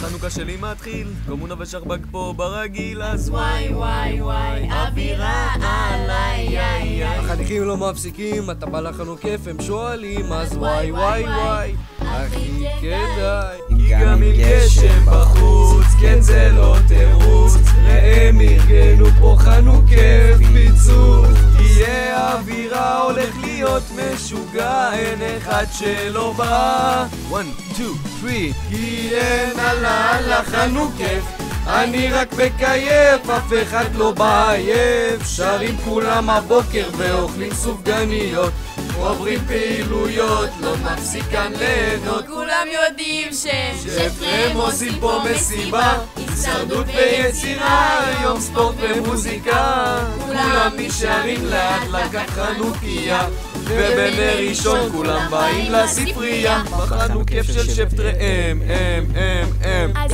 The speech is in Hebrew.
החנוכה שלי מתחיל, קומונה ושכבג פה ברגיל, אז וואי וואי וואי, אווירה עליי איי. החניכים לא מפסיקים, אתה בא לחנוכף, הם שואלים, אז וואי וואי וואי, הכי כדאי. כי גם אם גשם בחוץ, כן זה לא תירוץ, ראם ארגנו פה חנוכף פיצוץ. תהיה אווירה, הולך להיות משוגע, אין אחד שלא בא. 1, 2, 3 כי אין על החנוכף, אני רק מקייף, אף אחד לא בעייף. שרים כולם הבוקר ואוכלים סופגניות, עוברים פעילויות, לא מפסיקן ליהנות. כולם יודעים שפרם עושים פה מסיבה, הישרדות ויצירה, יום ספורט ומוזיקה. כולם נשארים לאט לקחת חנוכיה, ובנר ראשון כולם באים לספרייה. בחנוכף של שפט ראם, אז